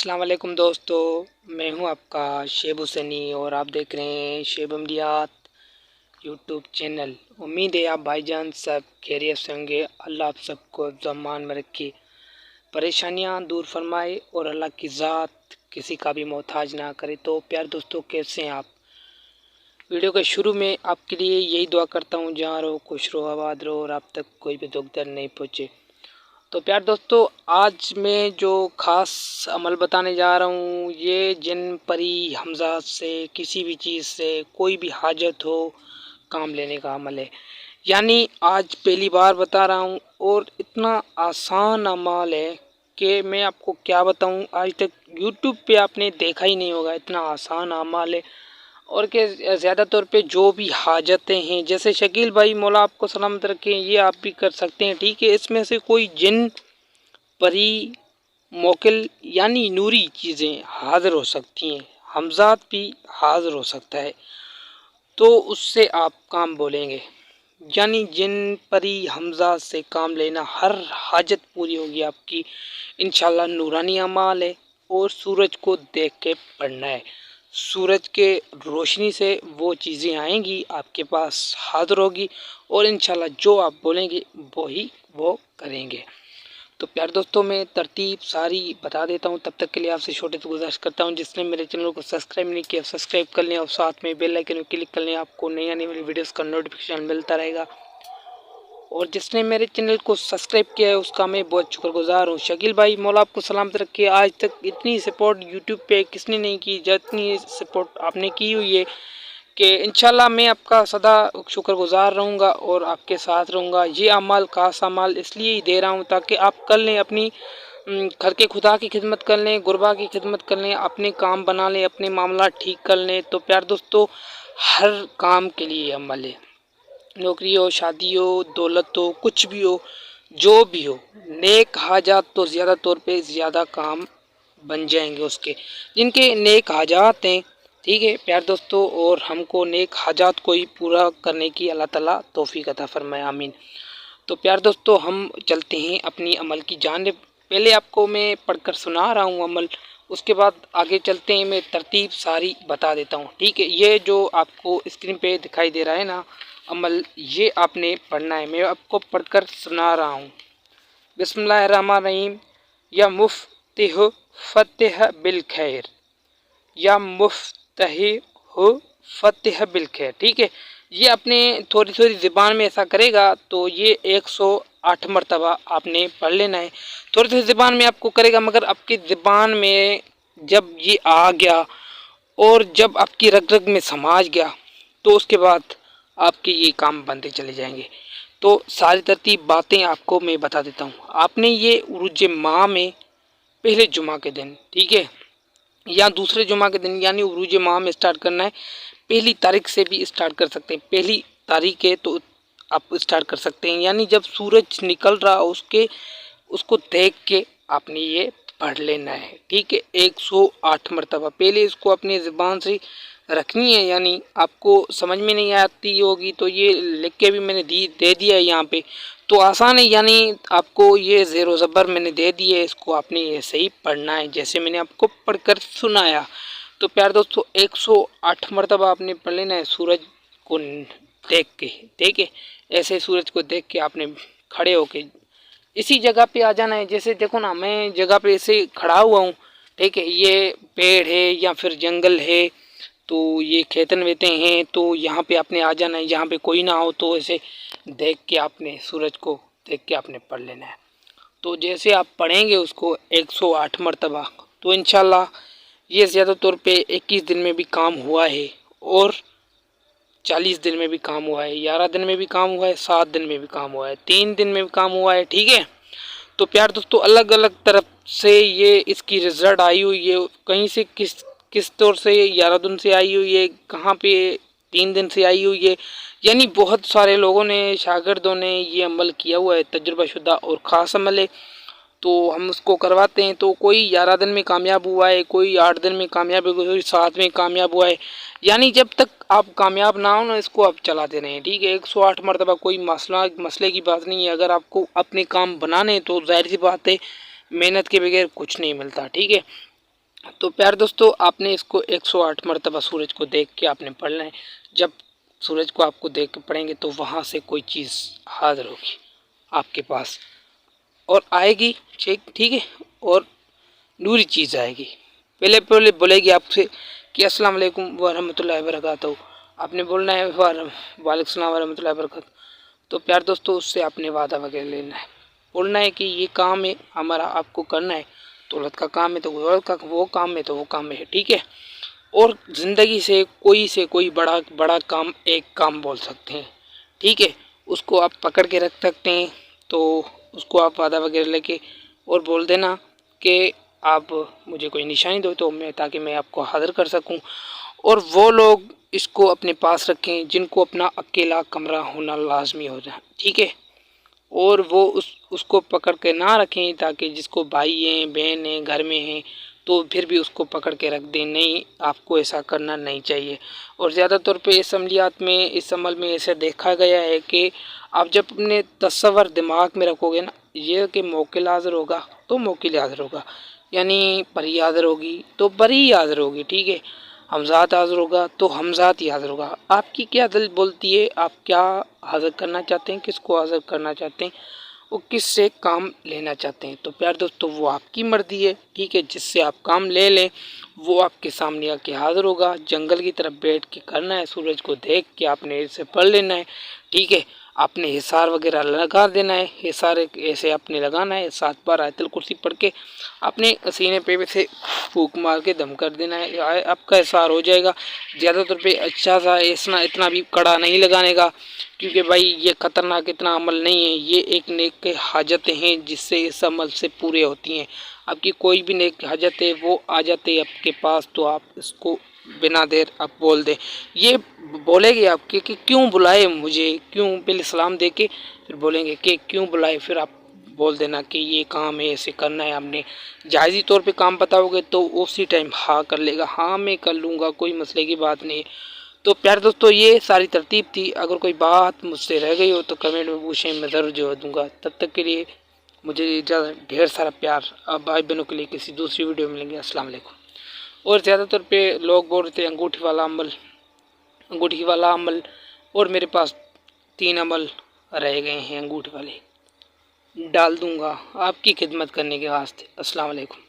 अस्सलाम वालेकुम दोस्तों, मैं हूं आपका शेब हुसैनी और आप देख रहे हैं शेब अमलियात यूट्यूब चैनल। उम्मीद है आप भाईजान सब खैरियत से होंगे। अल्लाह आप सबको ज़मान में रखे, परेशानियां दूर फरमाए और अल्लाह की ज़ात किसी का भी मोहताज ना करे। तो प्यार दोस्तों, कैसे हैं आप? वीडियो के शुरू में आपके लिए यही दुआ करता हूं, जहाँ रहो खुश रहो आबाद रहो और आप तक कोई भी दुख दर्द नहीं पहुँचे। तो प्यार दोस्तों, आज मैं जो ख़ास अमल बताने जा रहा हूँ, ये जिन परी हमज़ात से किसी भी चीज़ से कोई भी हाजत हो काम लेने का अमल है। यानी आज पहली बार बता रहा हूँ और इतना आसान अमल है कि मैं आपको क्या बताऊँ, आज तक यूट्यूब पे आपने देखा ही नहीं होगा। इतना आसान अमल है और कि ज़्यादा तौर पे जो भी हाजतें हैं, जैसे शकील भाई मौला आपको सलामत रखें, ये आप भी कर सकते हैं। ठीक है, इसमें से कोई जिन परी मोकिल यानी नूरी चीज़ें हाज़िर हो सकती हैं, हमज़ात भी हाज़िर हो सकता है, तो उससे आप काम बोलेंगे। यानी जिन परी हमज़ात से काम लेना, हर हाजत पूरी होगी आपकी इंशाल्लाह। नूरानी अमाल है और सूरज को देख के पढ़ना है। सूरज के रोशनी से वो चीज़ें आएंगी आपके पास, हाज़िर होगी और इंशाल्लाह जो आप बोलेंगे वही वो करेंगे। तो प्यार दोस्तों, मैं तरतीब सारी बता देता हूँ। तब तक के लिए आपसे छोटे से गुजारिश करता हूँ, जिसने मेरे चैनल को सब्सक्राइब नहीं किया सब्सक्राइब कर लें और साथ में बेल आइकन को क्लिक कर लें। आपको नई आने वाली वीडियोस का नोटिफिकेशन मिलता रहेगा। और जिसने मेरे चैनल को सब्सक्राइब किया है उसका मैं बहुत शुक्रगुजार हूँ। शकील भाई मौला आपको सलामत रखे। आज तक इतनी सपोर्ट यूट्यूब पे किसने नहीं की जितनी सपोर्ट आपने की हुई है, कि इंशाल्लाह मैं आपका सदा शुक्रगुजार रहूँगा और आपके साथ रहूँगा। ये अमल खास अमल इसलिए ही दे रहा हूँ ताकि आप कर लें, अपनी घर के खुदा की खिदमत कर लें, गुरबा की खिदमत कर लें, अपने काम बना लें, अपने मामला ठीक कर लें। तो प्यार दोस्तों, हर काम के लिए अमल है। नौकरी हो, शादी हो, दौलत हो, कुछ भी हो, जो भी हो, नेक हाजात तो ज़्यादा तौर पे ज़्यादा काम बन जाएंगे उसके, जिनके नेक हाजात हैं। ठीक है प्यार दोस्तों, और हमको नेक हाजात को ही पूरा करने की अल्लाह ताला तौफीक अता फरमाए, आमीन। तो प्यार दोस्तों, हम चलते हैं अपनी अमल की जानिब। पहले आपको मैं पढ़कर सुना रहा हूँ अमल, उसके बाद आगे चलते हैं, मैं तरतीब सारी बता देता हूँ। ठीक है, ये जो आपको स्क्रीन पे दिखाई दे रहा है ना अमल, ये आपने पढ़ना है। मैं आपको पढ़कर सुना रहा हूँ। बिस्मिल्लाहिर्रहमानिर्रहीम। या मुफ्तिह फतेह बिल खैर, या मुफ्तह फतेह बिल खैर। ठीक है, ये अपने थोड़ी थोड़ी ज़बान में ऐसा करेगा तो ये 108 मरतबा आपने पढ़ लेना है। थोड़ी थोड़ी ज़बान में आपको करेगा, मगर आपकी ज़बान में जब ये आ गया और जब आपकी रग रग में समाज गया तो उसके बाद आपके ये काम बनते चले जाएंगे। तो सारी तरतीब बातें आपको मैं बता देता हूँ। आपने ये उरूज माह में पहले जुमा के दिन, ठीक है, या दूसरे जुमा के दिन, यानी उरूज माह में स्टार्ट करना है। पहली तारीख से भी स्टार्ट कर सकते हैं। पहली तारीख है तो आप स्टार्ट कर सकते हैं, यानी जब सूरज निकल रहा उसके उसको देख के आपने ये पढ़ लेना है। ठीक है, 108 मरतबा पहले इसको अपनी ज़बान से रखनी है। यानी आपको समझ में नहीं आती होगी तो ये लिख के भी मैंने दे दिया है यहाँ पे, तो आसान है। यानी आपको ये ज़ेरो ज़बर मैंने दे दी है, इसको आपने ऐसे ही पढ़ना है जैसे मैंने आपको पढ़कर सुनाया। तो प्यार दोस्तों, 108 मरतबा आपने पढ़ लेना है सूरज को देख के। ठीक है, ऐसे सूरज को देख के आपने खड़े होके इसी जगह पे आ जाना है। जैसे देखो ना, मैं जगह पे ऐसे खड़ा हुआ हूँ, ठीक है, ये पेड़ है या फिर जंगल है, तो ये खेतन वेते हैं, तो यहाँ पे आपने आ जाना है। यहाँ पे कोई ना हो तो ऐसे देख के आपने सूरज को देख के आपने पढ़ लेना है। तो जैसे आप पढ़ेंगे उसको 108 मरतबा, तो इंशाल्लाह ये ज़्यादा तौर पे 21 दिन में भी काम हुआ है और 40 दिन में भी काम हुआ है, 11 दिन में भी काम हुआ है, 7 दिन में भी काम हुआ है, 3 दिन में भी काम हुआ है। ठीक है, तो प्यार दोस्तों, अलग अलग तरफ से ये इसकी रिजल्ट आई हुई है। कहीं से किस तौर से 11 दिन से आई हुई है, कहाँ पे 3 दिन से आई हुई है। यानी बहुत सारे लोगों ने, शागिर्दों ने ये अमल किया हुआ है, तजुर्बाशुदा और ख़ास अमल है। तो हम उसको करवाते हैं, तो कोई 11 दिन में कामयाब हुआ है, कोई 8 दिन में कामयाब है, कोई 7 में कामयाब हुआ है। यानी जब तक आप कामयाब ना हो ना, इसको आप चलाते रहें। ठीक है, 108 मरतबा कोई मसले की बात नहीं है। अगर आपको अपने काम बनाने तो जाहिर सी बात है, मेहनत के बगैर कुछ नहीं मिलता। ठीक है, تو پیار دوستو آپ نے اس کو 108 مرتبہ سورج کو دیکھ کے آپ نے پڑھنا ہے۔ جب سورج کو آپ کو دیکھ کے پڑھیں گے تو وہاں سے کوئی چیز حاضر ہوگی آپ کے پاس اور آئے گی، ٹھیک ہے، اور نوری چیز آئے گی۔ پہلے بولے گی آپ سے کہ السلام علیکم ورحمۃ اللہ وبرکاتہ، آپ نے بولنا ہے وعلیکم السلام ورحمۃ اللہ وبرکاتہ۔ تو پیار دوستو اس سے آپ نے وعدہ وغیرہ لینا ہے، بولنا ہے کہ یہ کام ہے ہمارا، آپ کو کرنا ہے، دولت کا کام ہے تو دولت کا، وہ کام ہے تو وہ کام ہے، ٹھیک ہے۔ اور زندگی سے کوئی بڑا کام ایک کام بول سکتے ہیں، ٹھیک ہے، اس کو آپ پکڑ کے رکھ سکتے ہیں۔ تو اس کو آپ وعدہ وغیرہ لے کے اور بول دینا کہ آپ مجھے کوئی نشانی دو تو تاکہ میں آپ کو حاضر کر سکوں۔ اور وہ لوگ اس کو اپنے پاس رکھیں جن کو اپنا اکیلا کمرہ ہونا لازمی ہو جائے، ٹھیک ہے، اور وہ اس کو پکڑ کے نہ رکھیں تاکہ جس کو بھائی ہیں بہن ہیں گھر میں ہیں تو پھر بھی اس کو پکڑ کے رکھ دیں، نہیں، آپ کو ایسا کرنا نہیں چاہیے۔ اور زیادہ طور پہ اس عملیات میں، اس عمل میں ایسے دیکھا گیا ہے کہ آپ جب اپنے تصور دماغ میں رکھو گے نا، یہ کہ موکل حاضر ہوگا تو موکل حاضر ہوگا، یعنی پری حاضر ہوگی تو پری حاضر ہوگی، ٹھیک ہے، حمزات حاضر ہوگا تو حمزات ہی حاضر ہوگا۔ آپ کی کیا دل بولتی ہے، آپ کیا حاضر کرنا چاہتے ہیں، کس کو حاضر کرنا چاہتے ہیں، وہ کس سے کام لینا چاہتے ہیں، تو پیار دوستو وہ آپ کی مرضی ہے، ٹھیک ہے، جس سے آپ کام لے لیں وہ آپ کے سامنے آ کے حاضر ہوگا۔ جنگل کی طرف بیٹھ کے کرنا ہے، سورج کو دیکھ کے آپ نے اسے پڑھ لینا ہے، ٹھیک ہے، آپ نے حصار وغیرہ لگا دینا ہے، حصار ایسے آپ نے لگانا ہے، 7 بار آیت الکرسی پڑھ کے آپ نے سینے پہ سے پھونک مار کے دم کر دینا ہے، آپ کا حصار ہو جائے گا۔ زیادہ طور پہ اچھا سا اتنا بھی کڑا نہیں لگانے گا، کیونکہ بھائی یہ خطرناک اتنا عمل نہیں ہے، یہ ایک نیک حاجتیں ہیں جس سے اس عمل سے پورے ہوتی ہیں۔ آپ کی کوئی بھی نیک حاجت ہے وہ آ جاتے ہیں آپ کے پاس تو آپ اس کو بنا دیر آپ بول دیں۔ یہ بولے گے آپ کہ کیوں بلائے مجھے، کیوں، پہلے سلام دے کے پھر بولیں گے کہ کیوں بلائے، پھر آپ بول دینا کہ یہ کام ہے، ایسے کرنا ہے، ہم نے جائزی طور پہ کام بتاؤ گے تو اسی ٹائم ہاں کر لے گا، ہاں میں کر لوں گا، کوئی مسئلے کی بات نہیں۔ تو پیار دوستو یہ ساری ترتیب تھی، اگر کوئی بات مجھ سے رہ گئی ہو تو کمنٹ میں پوچھیں، میں ضرور جواب دوں گا۔ تب تک کے لیے مجھے ڈھیر سارا پیار، اب بھائی بہنوں کے لیے کسی دوسری ویڈیو میں ملیں گے۔ السلام علیکم۔ اور زیادہ طور پہ لوگ بول رہے تھے انگوٹھی والا عمل، اور میرے پاس 3 عمل رہ گئے ہیں انگوٹھی والے، ڈال دوں گا آپ کی خدمت کرنے کے واسطے۔ السلام علیکم۔